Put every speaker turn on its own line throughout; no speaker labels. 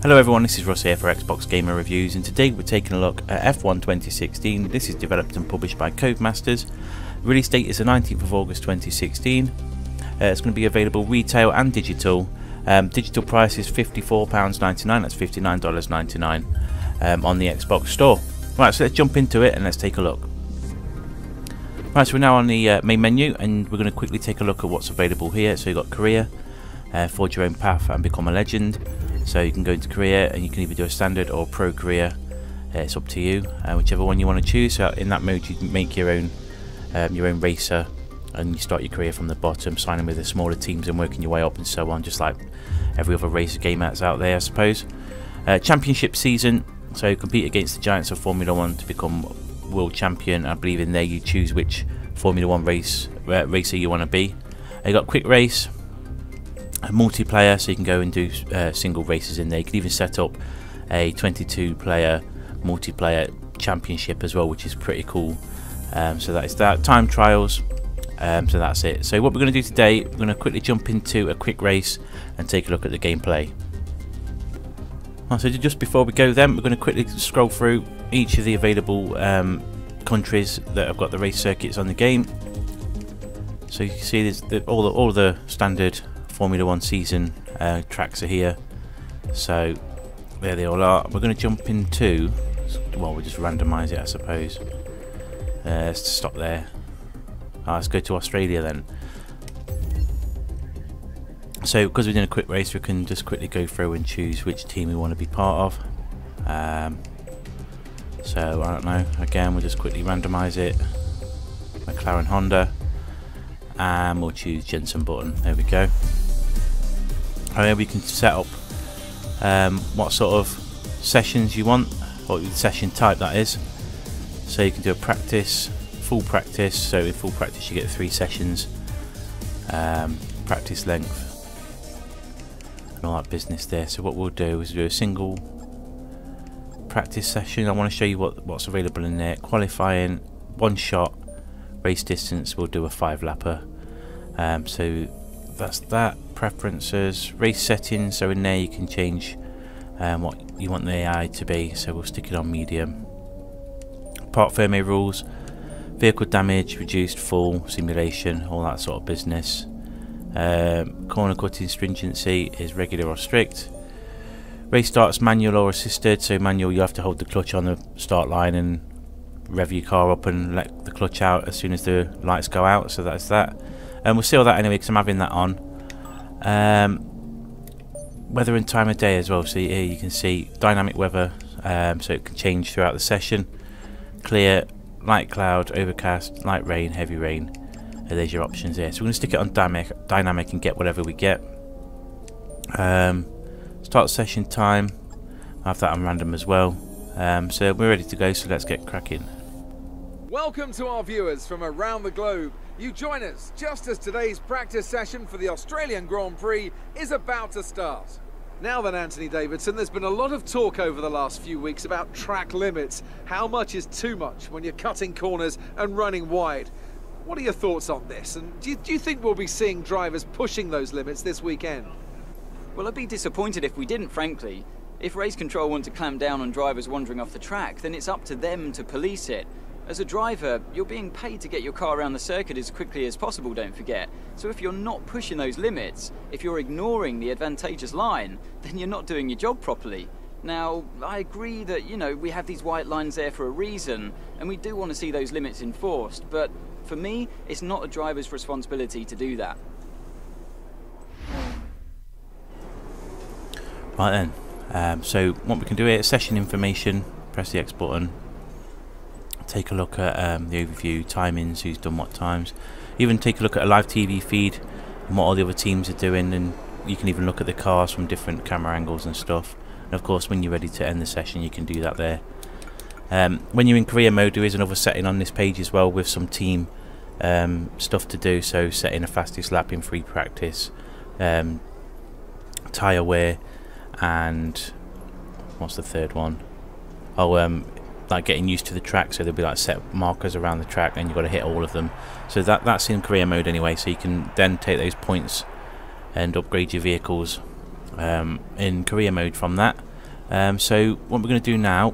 Hello everyone, this is Russ here for Xbox Gamer Reviews, and today we're taking a look at F1 2016. This is developed and published by Codemasters. The release date is the 19th of August 2016. It's going to be available retail and digital. Digital price is £54.99, that's $59.99 on the Xbox store. Right, so let's jump into it and let's take a look. Right, so we're now on the main menu, and we're going to quickly take a look at what's available here. So you've got career, forge your own path and become a legend. So you can go into career and you can either do a standard or pro career. It's up to you, whichever one you want to choose. So in that mode you can make your own racer, and you start your career from the bottom, signing with the smaller teams and working your way up and so on, just like every other racer game that's out there, I suppose. Championship season, so you compete against the giants of Formula 1 to become world champion. I believe in there you choose which Formula 1 racer you want to be. You got quick race, multiplayer, so you can go and do single races in there. You can even set up a 22-player multiplayer championship as well, which is pretty cool. So that is that. Time trials, so that's it. So what we're going to do today, we're going to quickly jump into a quick race and take a look at the gameplay. So just before we go then, we're going to quickly scroll through each of the available countries that have got the race circuits on the game. So you can see there's all the standard Formula 1 season tracks are here, so there they all are. We're going to jump into, well, we'll just randomise it, I suppose. Let's stop there. Let's go to Australia then. So because we're doing a quick race, we can just quickly go through and choose which team we want to be part of. So I don't know, again we'll just quickly randomise it. McLaren Honda, and we'll choose Jensen Button. There we go. Here we can set up what sort of sessions you want, or session type that is. So you can do a practice, full practice. So in full practice you get 3 sessions, practice length and all that business there. So what we'll do is do a single practice session. I want to show you what's available in there. Qualifying, 1 shot, race distance, we'll do a 5-lapper. So that's that. Preferences, race settings, so in there you can change what you want the AI to be, so we'll stick it on medium. Part firmware rules, vehicle damage, reduced, full, simulation, all that sort of business. Corner cutting stringency is regular or strict. Race starts manual or assisted, so manual you have to hold the clutch on the start line and rev your car up and let the clutch out as soon as the lights go out, so that's that. And we'll see all that anyway because I'm having that on. Weather and time of day as well, so here you can see dynamic weather, so it can change throughout the session. Clear, light cloud, overcast, light rain, heavy rain. There's your options there. So we're going to stick it on dynamic and get whatever we get. Start session time, I have that on random as well. So we're ready to go, so let's get cracking.
Welcome to our viewers from around the globe. You join us just as today's practice session for the Australian Grand Prix is about to start. Now then, Anthony Davidson, there's been a lot of talk over the last few weeks about track limits. How much is too much when you're cutting corners and running wide? What are your thoughts on this? And do you think we'll be seeing drivers pushing those limits this weekend?
Well, I'd be disappointed if we didn't, frankly. If race control want to clamp down on drivers wandering off the track, then it's up to them to police it. As a driver, you're being paid to get your car around the circuit as quickly as possible, don't forget. So if you're not pushing those limits, if you're ignoring the advantageous line, then you're not doing your job properly. Now, I agree that, you know, we have these white lines there for a reason, and we do want to see those limits enforced, but for me, it's not a driver's responsibility to do that.
Right then, so what we can do here is session information, press the X button. Take a look at the overview, timings, who's done what times. Even take a look at a live TV feed and what all the other teams are doing, and you can even look at the cars from different camera angles and stuff. And of course when you're ready to end the session you can do that there. When you're in career mode there is another setting on this page as well with some team stuff to do, so setting a fastest lap in free practice, tyre wear, and what's the third one? Like getting used to the track, so there'll be like set markers around the track and you've got to hit all of them. So that's in career mode anyway, so you can then take those points and upgrade your vehicles in career mode from that. So what we're going to do now,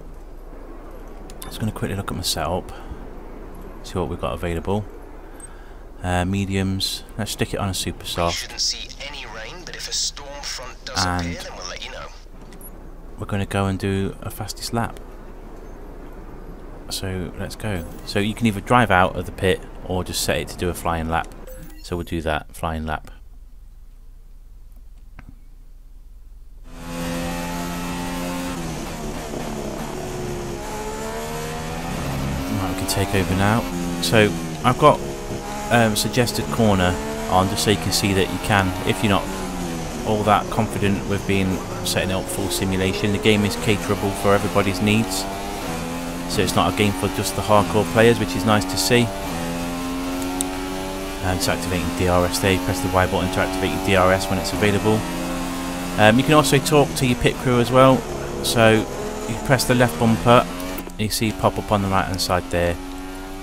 I'm just going to quickly look at my setup, see what we've got available. Mediums, let's stick it on a super soft.
We shouldn't see any rain, but if a storm front does appear, then we'll let you know.
We're going to go and do a fastest lap. So let's go. So you can either drive out of the pit or just set it to do a flying lap. So we'll do that, flying lap. Right, we can take over now. So I've got suggested corner on, just so you can see that you can, if you're not all that confident with setting up full simulation, the game is caterable for everybody's needs. So it's not a game for just the hardcore players, which is nice to see. It's activating DRS there. You press the Y button to activate your DRS when it's available. You can also talk to your pit crew as well. So you press the left bumper, you see pop up on the right hand side there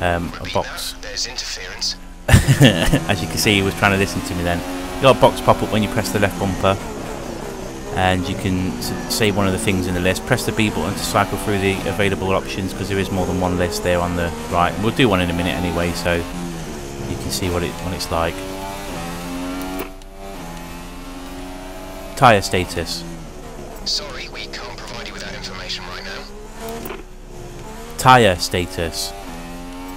a box.
There's interference.
As you can see, he was trying to listen to me then. You got a box pop up when you press the left bumper, and you can say one of the things in the list. Press the B button to cycle through the available options, because there is more than one list there on the right. We'll do one in a minute anyway, so you can see what it's like. Tyre status.
Sorry, we can't provide you with that information right now.
Tyre status.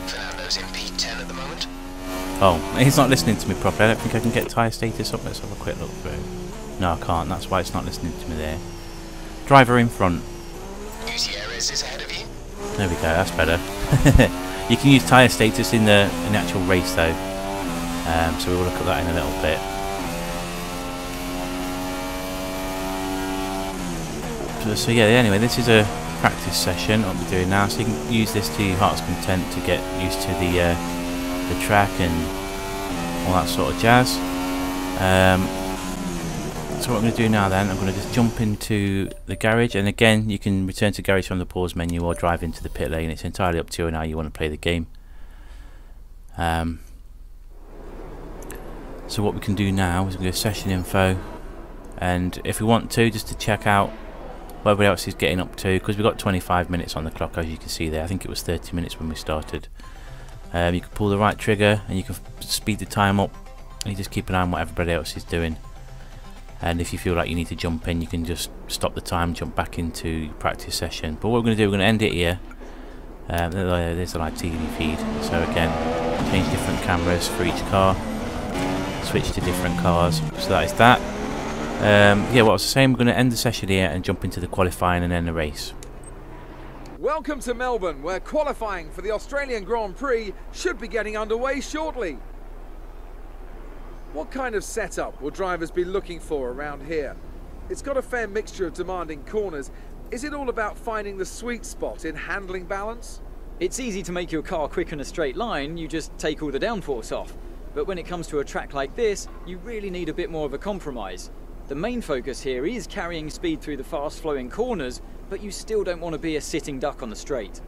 Fernando's in P10 at the moment.
Oh, he's not listening to me properly. I don't think I can get tyre status up. Let's have a quick look through. No, I can't. That's why it's not listening to me there. Driver in front.
Gutierrez is ahead of you.
There we go. That's better. You can use tyre status in the actual race though. So we'll look at that in a little bit. So yeah, anyway, this is a practice session, what we're doing now, so you can use this to your heart's content to get used to the track and all that sort of jazz. So what I'm going to do now then, I'm going to just jump into the garage, and again you can return to garage from the pause menu or drive into the pit lane. It's entirely up to you and how you want to play the game. So what we can do now is we go to session info, and if we want to, just to check out what everybody else is getting up to, because we've got 25 minutes on the clock, as you can see there. I think it was 30 minutes when we started. You can pull the right trigger and you can speed the time up, and you just keep an eye on what everybody else is doing. And if you feel like you need to jump in, you can just stop the time, jump back into your practice session. But what we're going to do, we're going to end it here. There's the live TV feed. So again, change different cameras for each car, switch to different cars. So that is that. Yeah, what I was saying, we're going to end the session here and jump into the qualifying and then the race.
Welcome to Melbourne, where qualifying for the Australian Grand Prix should be getting underway shortly. What kind of setup will drivers be looking for around here? It's got a fair mixture of demanding corners. Is it all about finding the sweet spot in handling balance?
It's easy to make your car quick in a straight line, you just take all the downforce off. But when it comes to a track like this, you really need a bit more of a compromise. The main focus here is carrying speed through the fast-flowing corners, but you still don't want to be a sitting duck on the straight.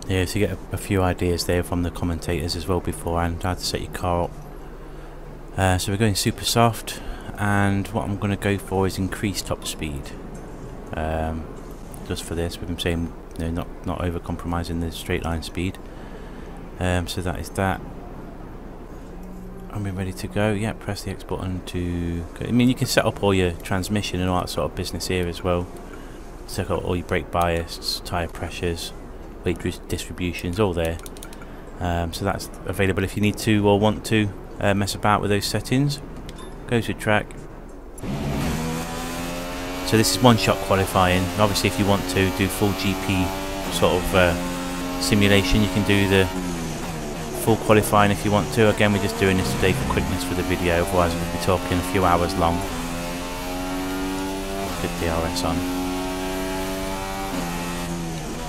Yeah, so you get a few ideas there from the commentators as well beforehand, how to set your car up. So we're going super soft, and what I'm going to go for is increase top speed. Just for this, with them saying, you know, not over compromising the straight line speed. So that is that. Are we ready to go? Yeah, press the X button to go. I mean, you can set up all your transmission and all that sort of business here as well. Set up all your brake bias, tyre pressures, weight distributions, all there. So that's available if you need to or want to mess about with those settings. Go to track. So this is one-shot qualifying. Obviously, if you want to do full GP sort of simulation, you can do the full qualifying if you want to. Again, we're just doing this today for quickness for the video, otherwise we'll be talking a few hours long. Put DRS on.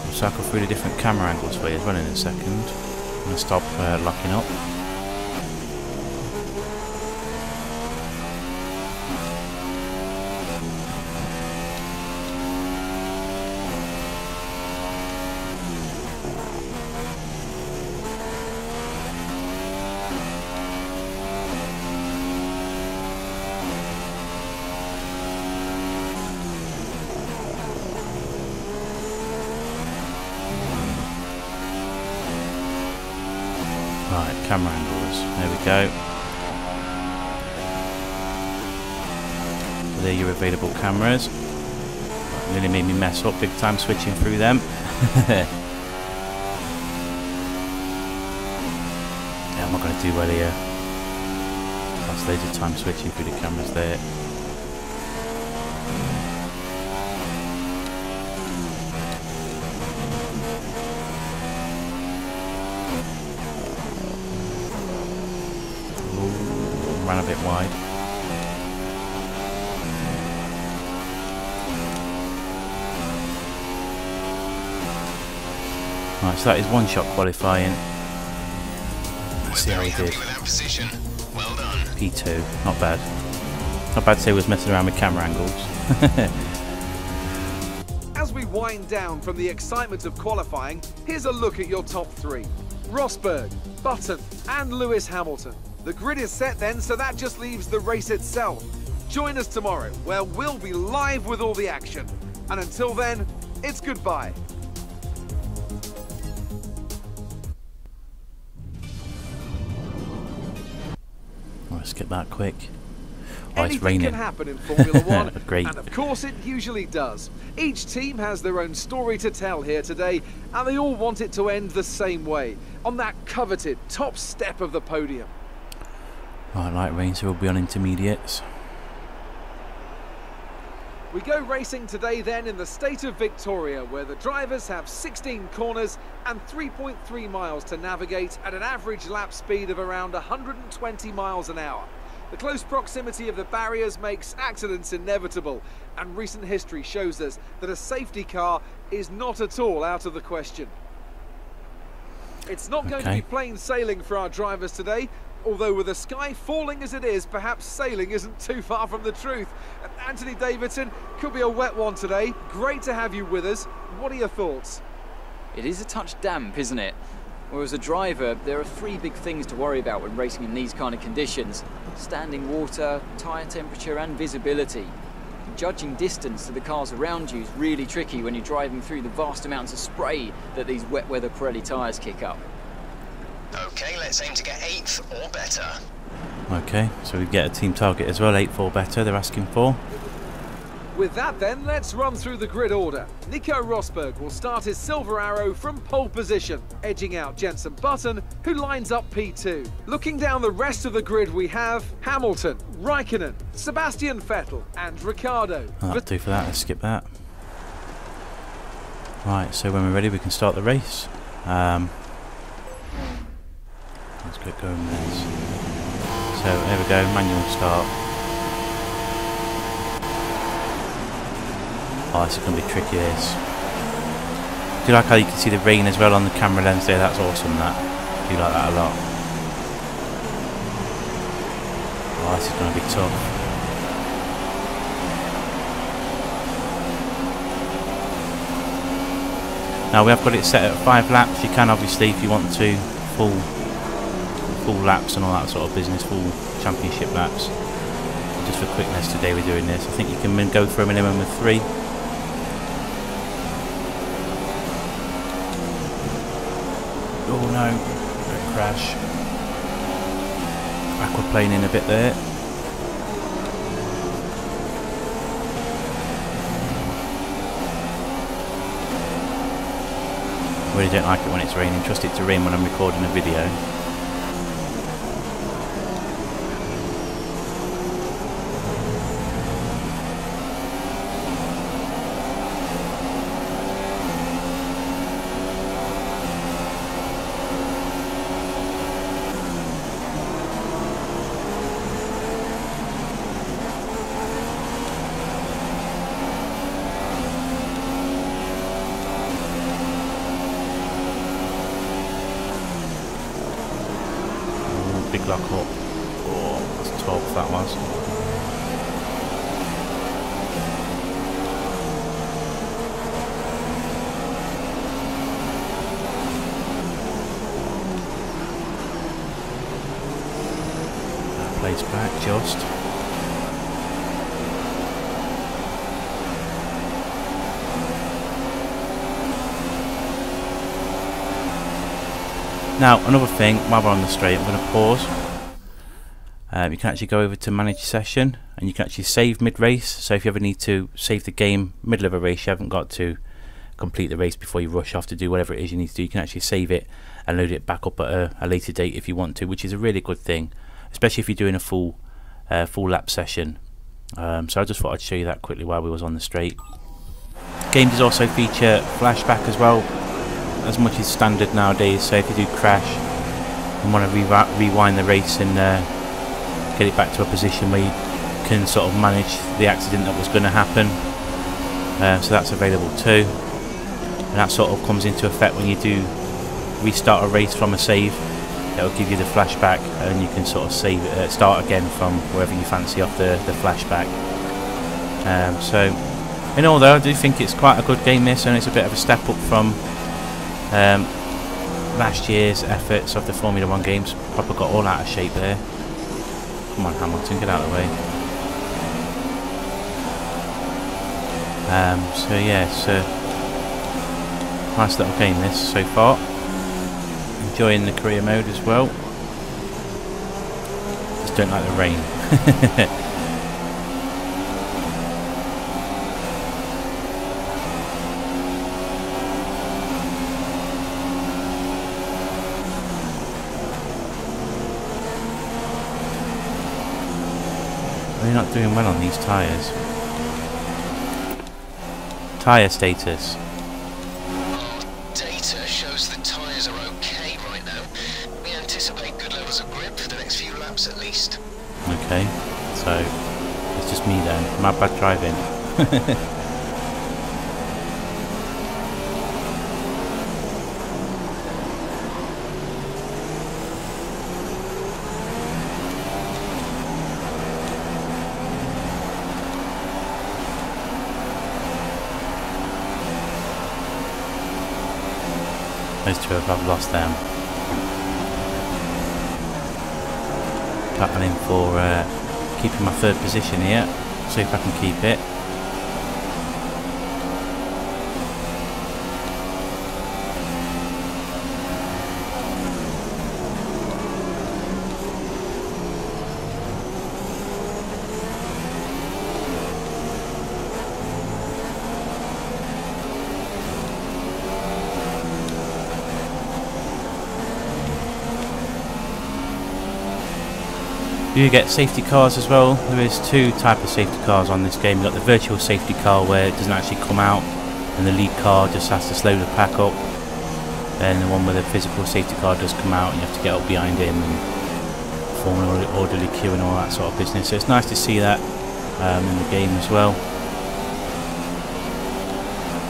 We'll cycle through the different camera angles for you as well in a second. I'm going to stop locking up. Right, camera angles. There we go. So there are your available cameras. Nearly made me mess up big time switching through them. Yeah, I'm not going to do well here. That's loads of time switching through the cameras there. Ooh, ran a bit wide. Right, so that is one shot qualifying. Let's see how he did.
Well done.
P2, not bad. Not bad to say he was messing around with camera angles.
As we wind down from the excitement of qualifying, here's a look at your top three. Rosberg, Button and Lewis Hamilton. The grid is set then, so that just leaves the race itself. Join us tomorrow, where we'll be live with all the action. And until then, it's goodbye.
Let's get that quick. Oh, it's
Anything
raining.
can happen in Formula One,
Great.
and of course it usually does. Each team has their own story to tell here today, and they all want it to end the same way, on that coveted top step of the podium.
Right, light rain, so we'll be on intermediates.
We go racing today then in the state of Victoria, where the drivers have 16 corners and 3.3 miles to navigate at an average lap speed of around 120 miles an hour. The close proximity of the barriers makes accidents inevitable, and recent history shows us that a safety car is not at all out of the question. It's not going to be plain sailing for our drivers today, although with the sky falling as it is, perhaps sailing isn't too far from the truth. Anthony Davidson, could be a wet one today. Great to have you with us. What are your thoughts?
It is a touch damp, isn't it? Well, as a driver, there are three big things to worry about when racing in these kind of conditions: standing water, tyre temperature and visibility. Judging distance to the cars around you is really tricky when you're driving through the vast amounts of spray that these wet weather Pirelli tyres kick up.
Okay, let's aim to get 8th or better.
Okay, so we get a team target as well, 8th or better they're asking for.
With that then, let's run through the grid order. Nico Rosberg will start his silver arrow from pole position, edging out Jenson Button, who lines up P2. Looking down the rest of the grid, we have Hamilton, Raikkonen, Sebastian Vettel and Ricciardo.
That'll do for that, let's skip that. Right, so when we're ready we can start the race. Let's get going with this. So there we go, manual start. Oh, this is going to be tricky, this. Do you like how you can see the rain as well on the camera lens there? That's awesome, that. I do like that a lot. Oh, this is going to be tough. Now we have got it set at 5 laps. You can obviously, if you want to, full laps and all that sort of business, full championship laps. Just for quickness today we're doing this. I think you can go for a minimum of 3. Oh no, don't crash. Aquaplaning a bit there. Really don't like it when it's raining. Trust it to rain when I'm recording a video. Big lock up. Oh, that's 12th that was. That plays back just. Now, another thing, while we're on the straight, I'm going to pause. You can actually go over to manage session, and you can actually save mid-race. So if you ever need to save the game middle of a race, you haven't got to complete the race before you rush off to do whatever it is you need to do. You can actually save it and load it back up at a later date if you want to, which is a really good thing, especially if you're doing a full lap session. So I just thought I'd show you that quickly while we was on the straight. Game does also feature flashback as well, as much as standard nowadays. So if you do crash and want to rewind the race and get it back to a position where you can sort of manage the accident that was going to happen, so that's available too. And that sort of comes into effect when you do restart a race from a save. It'll give you the flashback, and you can sort of save start again from wherever you fancy off the flashback. So in all though, I do think it's quite a good game this, and it's a bit of a step up from last year's efforts of the Formula 1 games. Proper got all out of shape there. Come on Hamilton, get out of the way. So yeah, it's a nice little game this so far. Enjoying the career mode as well. Just don't like the rain. We're not doing well on these tyres. Tyre status.
Data shows the tyres are okay right now. We anticipate good levels of grip for the next few laps at least.
Okay, so it's just me then. My bad driving. Those two I've lost them. Battling for keeping my third position here. See if I can keep it. You get safety cars as well. There is two types of safety cars on this game. You've got the virtual safety car where it doesn't actually come out and the lead car just has to slow the pack up. Then the one where the physical safety car does come out and you have to get up behind him and form an orderly queue and all that sort of business. So it's nice to see that in the game as well.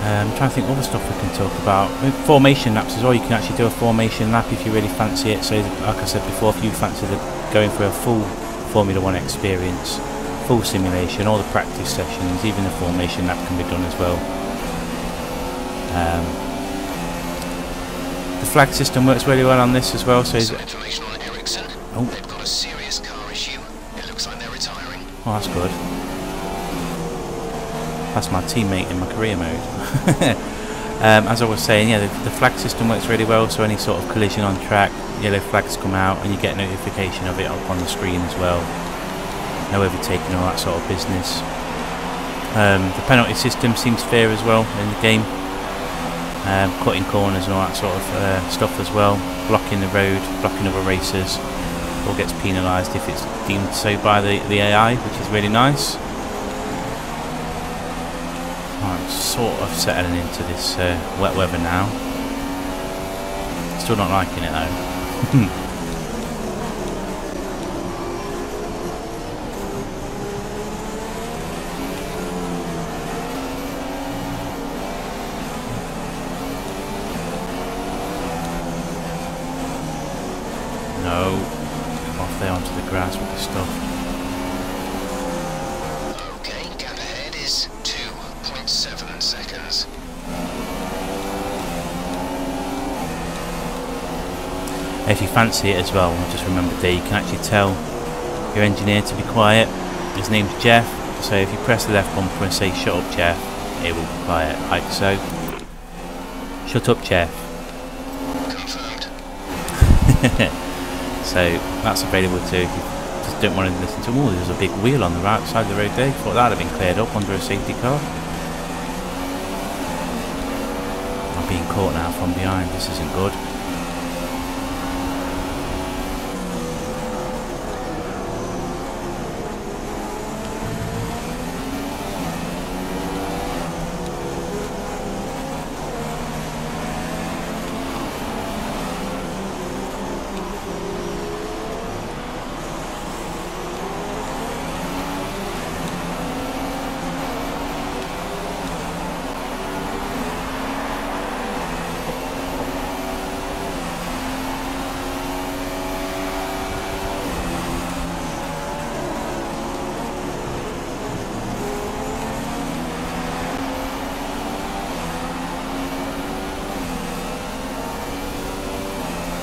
I'm trying to think other stuff we can talk about. Formation laps as well. You can actually do a formation lap if you really fancy it. So like I said before, if you fancy going for a full Formula 1 experience, full simulation, all the practice sessions, even the formation lap can be done as well. The flag system works really well on this as well. So
some information on Ericsson. Oh. They've got a serious car issue. It looks like they're retiring.
Oh, that's good. That's my teammate in my career mode. As I was saying, yeah, the flag system works really well. So any sort of collision on track, yellow flags come out and you get notification of it up on the screen as well. No overtaking, all that sort of business. The penalty system seems fair as well in the game. Cutting corners and all that sort of stuff as well. Blocking the road, blocking other racers, all gets penalised if it's deemed so by the AI, which is really nice. I'm sort of settling into this wet weather now. Still not liking it though. No, off there onto the grass with the stuff.
Okay, gap ahead is 2.7 seconds.
If you fancy it as well, just remember that you can actually tell your engineer to be quiet. His name's Jeff, so if you press the left bumper and say shut up Jeff, it will be quiet, like so. Shut up Jeff.
Confirmed.
So that's available too if you just don't want to listen to them. Oh, there's a big wheel on the right side of the road there. Thought that had been cleared up under a safety car. I'm being caught now from behind. This isn't good.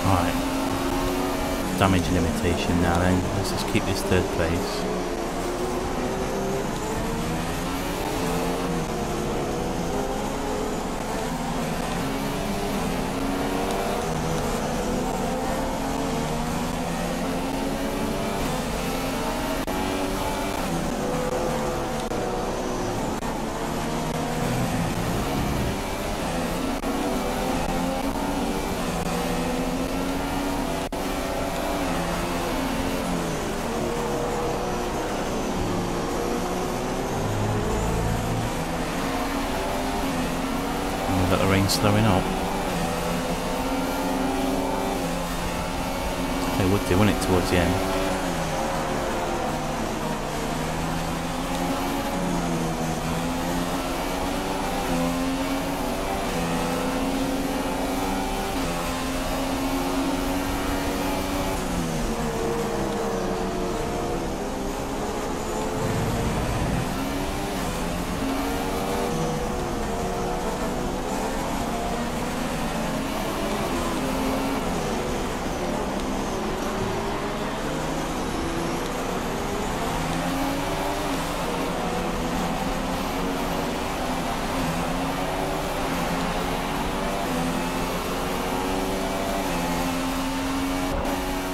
Right, damage and imitation now then. Let's just keep this third place. Got the rain slowing up. It would do, wouldn't it, towards the end?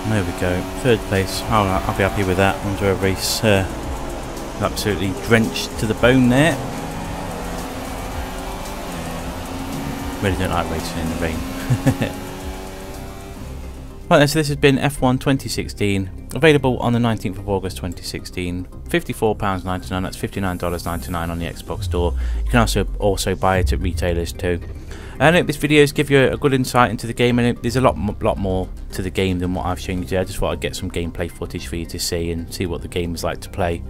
There we go, third place. I'll be happy with that under a race. Absolutely drenched to the bone there. Really don't like racing in the rain. Right then, so this has been F1 2016, available on the 19th of August 2016, £54.99, that's $59.99 on the Xbox Store. You can also buy it at retailers too. And I hope this video has given you a good insight into the game, and there's a lot more to the game than what I've shown you today. I just thought I'd get some gameplay footage for you to see and see what the game is like to play.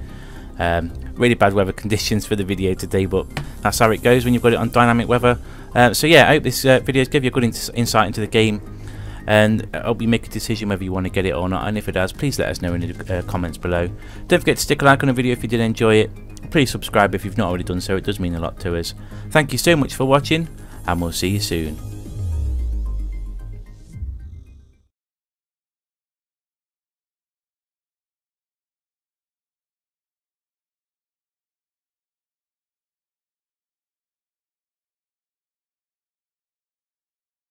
Really bad weather conditions for the video today, but that's how it goes when you've got it on dynamic weather. So yeah, I hope this video has given you a good insight into the game, and I hope you make a decision whether you want to get it or not, and if it does, please let us know in the comments below. Don't forget to stick a like on the video if you did enjoy it. Please subscribe if you've not already done so, it does mean a lot to us. Thank you so much for watching, and we'll see you soon.